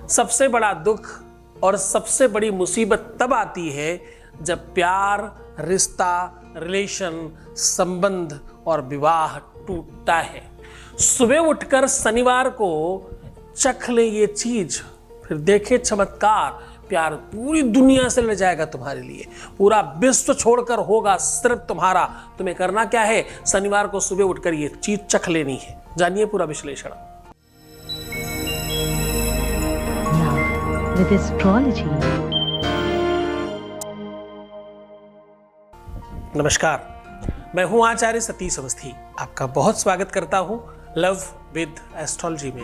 सबसे बड़ा दुख और सबसे बड़ी मुसीबत तब आती है जब प्यार, रिश्ता, रिलेशन, संबंध और विवाह टूटता है। सुबह उठकर शनिवार को चख ले ये चीज, फिर देखे चमत्कार, प्यार पूरी दुनिया से लड़ जाएगा तुम्हारे लिए, पूरा विश्व छोड़कर होगा सिर्फ तुम्हारा। तुम्हें करना क्या है? शनिवार को सुबह उठकर ये चीज चख लेनी है। जानिए पूरा विश्लेषण। With astrology. नमस्कार, मैं हूं आचार्य सतीश अवस्थी। आपका बहुत स्वागत करता हूं लव विद एस्ट्रोलॉजी में।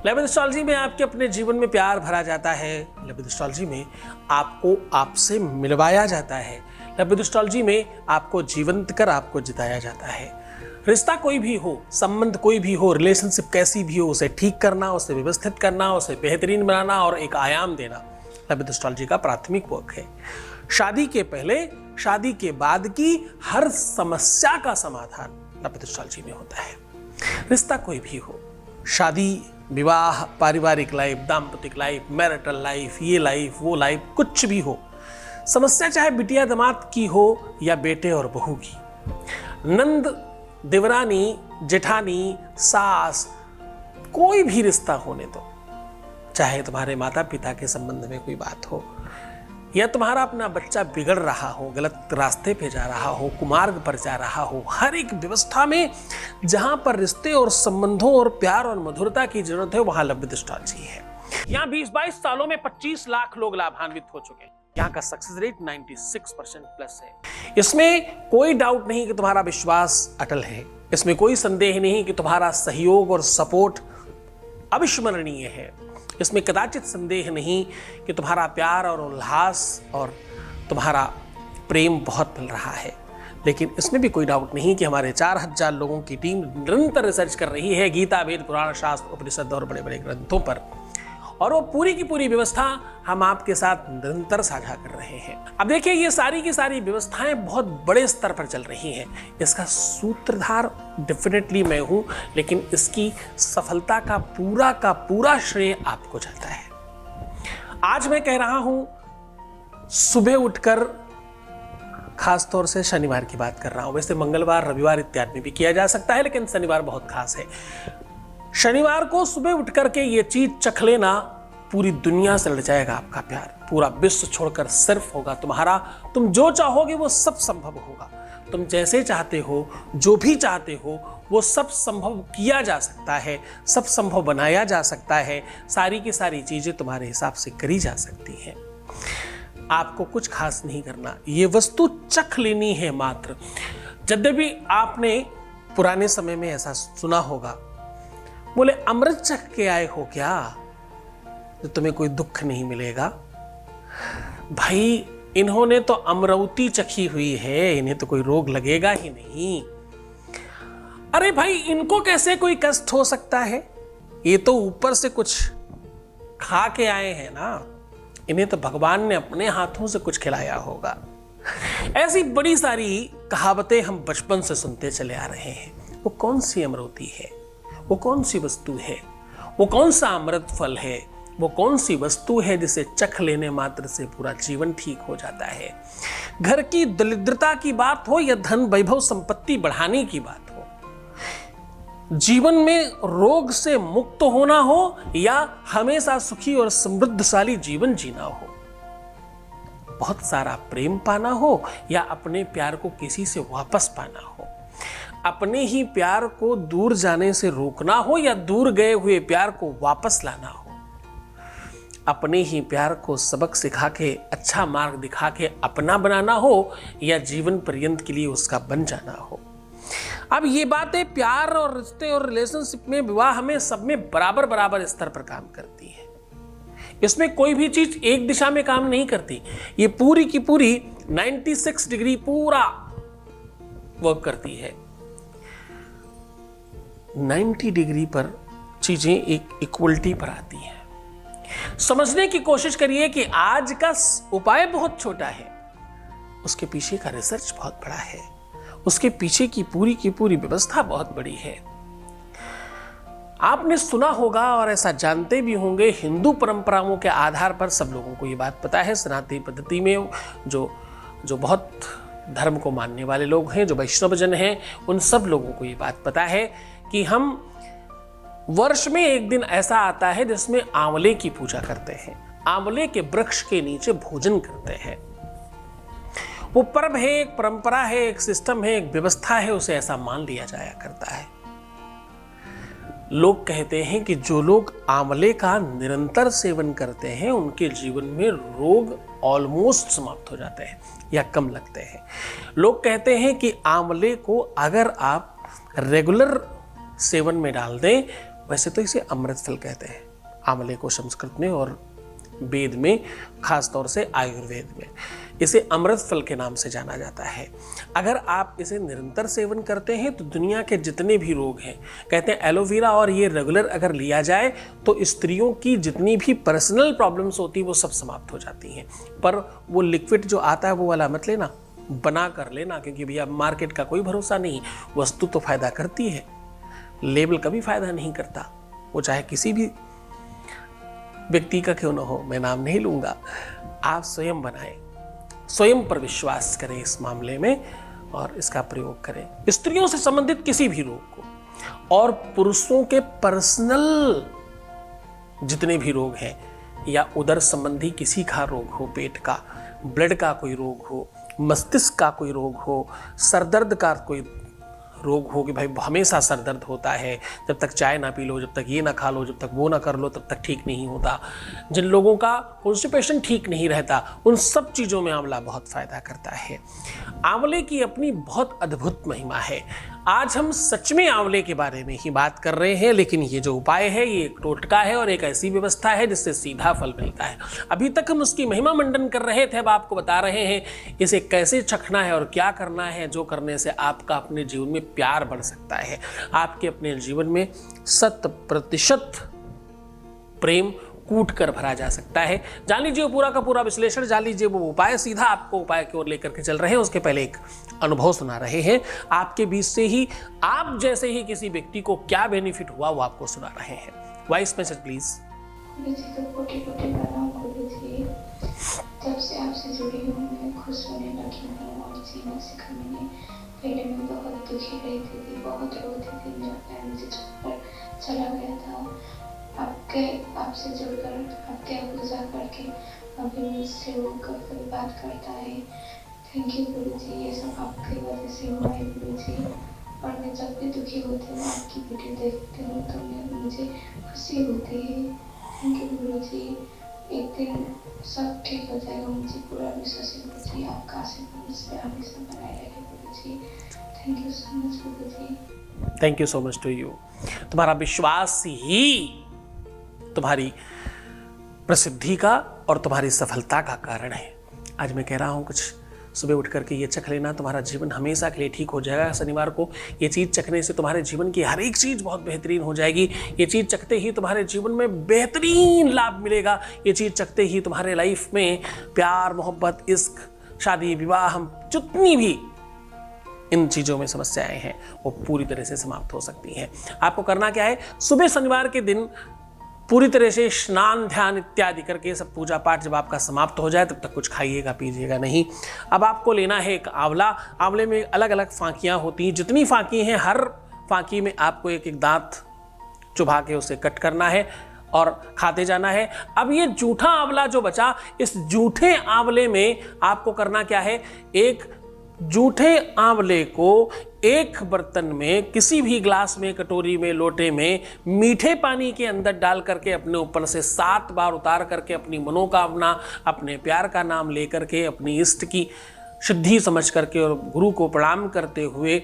लव विद एस्ट्रोलॉजी में आपके अपने जीवन में प्यार भरा जाता है। लव विद एस्ट्रोलॉजी में आपको आपसे मिलवाया जाता है। लव विद एस्ट्रोलॉजी में आपको जीवंत कर आपको जिताया जाता है। रिश्ता कोई भी हो, संबंध कोई भी हो, रिलेशनशिप कैसी भी हो, उसे ठीक करना, उसे व्यवस्थित करना, उसे बेहतरीन बनाना और एक आयाम देना लव विद एस्ट्रोलॉजी का प्राथमिक वर्क है। शादी के पहले, शादी के बाद की हर समस्या का समाधान लव विद एस्ट्रोलॉजी में होता है। रिश्ता कोई भी हो, शादी, विवाह, पारिवारिक लाइफ, दाम्पतिक लाइफ, मैरिटल लाइफ, ये लाइफ, वो लाइफ, कुछ भी हो, समस्या चाहे बिटिया दामाद की हो या बेटे और बहू की, नंद देवरानी, जेठानी, सास, कोई भी रिश्ता होने दो, चाहे तुम्हारे माता पिता के संबंध में कोई बात हो या तुम्हारा अपना बच्चा बिगड़ रहा हो, गलत रास्ते पे जा रहा हो, कुमार्ग पर जा रहा हो, हर एक व्यवस्था में जहां पर रिश्ते और संबंधों और प्यार और मधुरता की जरूरत है, वहां लव विद एस्ट्रोलॉजी है। यहाँ 20-22 सालों में 25 लाख लोग लाभान्वित हो चुके हैं। यहाँ का सक्सेस रेट 96% प्लस है। इसमें कोई डाउट नहीं कि तुम्हारा विश्वास अटल है। इसमें कोई संदेह नहीं कि तुम्हारा सहयोग और सपोर्ट अविस्मरणीय है। इसमें कदाचित संदेह नहीं कि तुम्हारा प्यार और उल्लास और तुम्हारा प्रेम बहुत मिल रहा है। लेकिन इसमें भी कोई डाउट नहीं कि हमारे 4000 लोगों की टीम निरंतर रिसर्च कर रही है गीता, वेद, पुराण, शास्त्र, उपनिषद और बड़े बड़े ग्रंथों पर, और वो पूरी की पूरी व्यवस्था हम आपके साथ निरंतर साझा कर रहे हैं। अब देखिए, ये सारी की सारी व्यवस्थाएं बहुत बड़े स्तर पर चल रही हैं। इसका सूत्रधार डेफिनेटली मैं हूं, लेकिन इसकी सफलता का पूरा श्रेय आपको जाता है। आज मैं कह रहा हूं, सुबह उठकर, खास तौर से शनिवार की बात कर रहा हूं, वैसे मंगलवार, रविवार इत्यादि में भी किया जा सकता है, लेकिन शनिवार बहुत खास है। शनिवार को सुबह उठ करके ये चीज चख लेना, पूरी दुनिया से लड़ जाएगा आपका प्यार, पूरा विश्व छोड़कर सिर्फ होगा तुम्हारा। तुम जो चाहोगे वो सब संभव होगा। तुम जैसे चाहते हो, जो भी चाहते हो, वो सब संभव किया जा सकता है, सब संभव बनाया जा सकता है। सारी की सारी चीजें तुम्हारे हिसाब से करी जा सकती हैं। आपको कुछ खास नहीं करना, ये वस्तु चख लेनी है मात्र। यद्यपि आपने पुराने समय में ऐसा सुना होगा, बोले अमृत चख के आए हो क्या, तो तुम्हें कोई दुख नहीं मिलेगा। भाई, इन्होंने तो अमरौती चखी हुई है, इन्हें तो कोई रोग लगेगा ही नहीं। अरे भाई, इनको कैसे कोई कष्ट हो सकता है? ये तो ऊपर से कुछ खा के आए हैं ना, इन्हें तो भगवान ने अपने हाथों से कुछ खिलाया होगा। ऐसी बड़ी सारी कहावतें हम बचपन से सुनते चले आ रहे हैं। वो कौन सी अमरौती है? वो कौन सी वस्तु है? वो कौन सा अमृत फल है? वो कौन सी वस्तु है जिसे चख लेने मात्र से पूरा जीवन ठीक हो जाता है? घर की दरिद्रता की बात हो या धन वैभव संपत्ति बढ़ाने की बात हो, जीवन में रोग से मुक्त होना हो या हमेशा सुखी और समृद्धशाली जीवन जीना हो, बहुत सारा प्रेम पाना हो या अपने प्यार को किसी से वापस पाना हो, अपने ही प्यार को दूर जाने से रोकना हो या दूर गए हुए प्यार को वापस लाना हो, अपने ही प्यार को सबक सिखा के, अच्छा मार्ग दिखा के अपना बनाना हो या जीवन पर्यंत के लिए उसका बन जाना हो। अब ये बातें प्यार और रिश्ते और रिलेशनशिप में, विवाह में, सब में बराबर बराबर स्तर पर काम करती है। इसमें कोई भी चीज एक दिशा में काम नहीं करती। ये पूरी की पूरी 96 डिग्री पूरा वर्क करती है। 90 डिग्री पर चीजें एक इक्वलिटी पर आती हैं। समझने की कोशिश करिए कि आज का उपाय बहुत छोटा है, उसके पीछे का रिसर्च बहुत बड़ा है, उसके पीछे की पूरी व्यवस्था बहुत बड़ी है। आपने सुना होगा और ऐसा जानते भी होंगे, हिंदू परंपराओं के आधार पर सब लोगों को ये बात पता है, सनातनी पद्धति में जो बहुत धर्म को मानने वाले लोग हैं, जो वैष्णव जन हैं, उन सब लोगों को ये बात पता है कि हम वर्ष में एक दिन ऐसा आता है जिसमें आंवले की पूजा करते हैं, आंवले के वृक्ष के नीचे भोजन करते हैं। वो पर्व है, एक परंपरा है, एक सिस्टम है, एक व्यवस्था है, उसे ऐसा मान लिया जाया करता है। लोग कहते हैं कि जो लोग आंवले का निरंतर सेवन करते हैं उनके जीवन में रोग ऑलमोस्ट समाप्त हो जाते हैं या कम लगते हैं। लोग कहते हैं कि आंवले को अगर आप रेगुलर सेवन में डाल दें, वैसे तो इसे अमृत फल कहते हैं आंवले को संस्कृत में और वेद में, खास तौर से आयुर्वेद में इसे अमृत फल के नाम से जाना जाता है। अगर आप इसे निरंतर सेवन करते हैं तो दुनिया के जितने भी रोग हैं, कहते हैं एलोवेरा और ये रेगुलर अगर लिया जाए तो स्त्रियों की जितनी भी पर्सनल प्रॉब्लम्स होती है वो सब समाप्त हो जाती हैं। पर वो लिक्विड जो आता है वो वाला मत लेना, बना कर लेना, क्योंकि भैया मार्केट का कोई भरोसा नहीं। वस्तु तो फायदा करती है, लेबल कभी फायदा नहीं करता, वो चाहे किसी भी व्यक्ति का क्यों ना हो, मैं नाम नहीं लूंगा। आप स्वयं बनाएं, स्वयं पर विश्वास करें इस मामले में और इसका प्रयोग करें। स्त्रियों से संबंधित किसी भी रोग को और पुरुषों के पर्सनल जितने भी रोग हैं या उदर संबंधी किसी का रोग हो, पेट का, ब्लड का कोई रोग हो, मस्तिष्क का कोई रोग हो, सरदर्द का कोई रोग हो कि भाई हमेशा सर दर्द होता है, जब तक चाय ना पी लो, जब तक ये ना खा लो, जब तक वो ना कर लो, तब तक ठीक नहीं होता। जिन लोगों का कॉन्स्टिपेशन ठीक नहीं रहता, उन सब चीज़ों में आंवला बहुत फ़ायदा करता है। आंवले की अपनी बहुत अद्भुत महिमा है। आज हम सच में आंवले के बारे में ही बात कर रहे हैं, लेकिन ये जो उपाय है ये एक टोटका है और एक ऐसी व्यवस्था है जिससे सीधा फल मिलता है। अभी तक हम उसकी महिमा मंडन कर रहे थे, अब आपको बता रहे हैं इसे कैसे चखना है और क्या करना है, जो करने से आपका अपने जीवन में प्यार बढ़ सकता है, आपके अपने जीवन में 100% प्रेम कूट कर भरा जा सकता है। जान लीजिए पूरा का पूरा विश्लेषण, जान लीजिए वो उपाय, सीधा आपको उपाय की ओर लेकर के चल रहे हैं। उसके पहले एक अनुभव सुना रहे हैं, आपके बीच से ही, आप जैसे ही किसी व्यक्ति को क्या बेनिफिट हुआ वो आपको सुना रहे हैं। Voice message please. जब से आपसे जुड़ी हूँ मैं खुश होने लगी हूँ और जीना सीखा मैंने। पहले मैं बहुत दुखी रहती थी, बहुत रोती थी, मेरा प्यार मुझे छोड़कर चला गया था। आपसे जुड़कर, आपके पूजा करके अभी मुझसे वो कभी बात करता है। थैंक यू गुरु जी, ये सब आपकी वजह से हुआ है गुरु जी। और मैं जब भी दुखी होती हूँ आपकी वीडियो देखती हूँ तो मुझे खुशी होती है। थैंक यू गुरु जी, एक दिन सब ठीक हो जाएगा, मुझे पूरा विश्वास है गुरु जी। आपका आशीर्वाद मुझ पर हमेशा बनाए रहे Guru ji. Thank you so much Guru ji. Thank you so much to you. तुम्हारा विश्वास ही तुम्हारी प्रसिद्धि का और तुम्हारी सफलता का कारण है। आज मैं कह रहा हूँ कुछ सुबह उठ करके ये चख लेना, तुम्हारा जीवन हमेशा के लिए ठीक हो जाएगा। शनिवार को ये चीज़ चखने से तुम्हारे जीवन की हर एक चीज़ बहुत बेहतरीन हो जाएगी। ये चीज़ चखते ही तुम्हारे जीवन में बेहतरीन लाभ मिलेगा। ये चीज़ चखते ही तुम्हारे लाइफ में प्यार, मोहब्बत, इश्क, शादी, विवाह, जितनी भी इन चीज़ों में समस्याएं हैं वो पूरी तरह से समाप्त हो सकती हैं। आपको करना क्या है, सुबह शनिवार के दिन पूरी तरह से स्नान, ध्यान इत्यादि करके सब पूजा पाठ जब आपका समाप्त हो जाए तब तक कुछ खाइएगा पीजिएगा नहीं। अब आपको लेना है एक आंवला। आंवले में अलग अलग फांकियाँ होती हैं, जितनी फांकी हैं हर फांकी में आपको एक एक दांत चुभा के उसे कट करना है और खाते जाना है। अब ये जूठा आंवला जो बचा, इस जूठे आंवले में आपको करना क्या है, एक जूठे आंवले को एक बर्तन में, किसी भी ग्लास में, कटोरी में, लोटे में, मीठे पानी के अंदर डाल करके अपने ऊपर से 7 बार उतार करके अपनी मनोकामना, अपने प्यार का नाम लेकर के, अपनी इष्ट की सिद्धि समझ करके और गुरु को प्रणाम करते हुए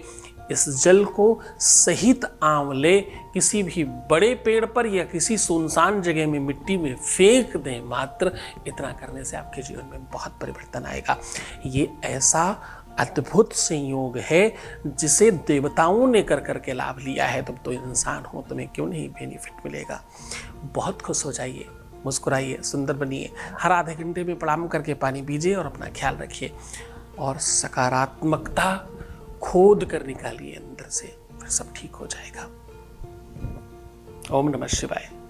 इस जल को सहित आंवले किसी भी बड़े पेड़ पर या किसी सुनसान जगह में मिट्टी में फेंक दें। मात्र इतना करने से आपके जीवन में बहुत परिवर्तन आएगा। ये ऐसा अद्भुत संयोग है जिसे देवताओं ने कर करके लाभ लिया है। तुम तो इंसान हो, तुम्हें क्यों नहीं बेनिफिट मिलेगा। बहुत खुश हो जाइए, मुस्कुराइए, सुंदर बनिए। हर आधे घंटे में प्रणाम करके पानी पीजिए और अपना ख्याल रखिए और सकारात्मकता खोद कर निकालिए अंदर से, फिर सब ठीक हो जाएगा। ओम नमः शिवाय।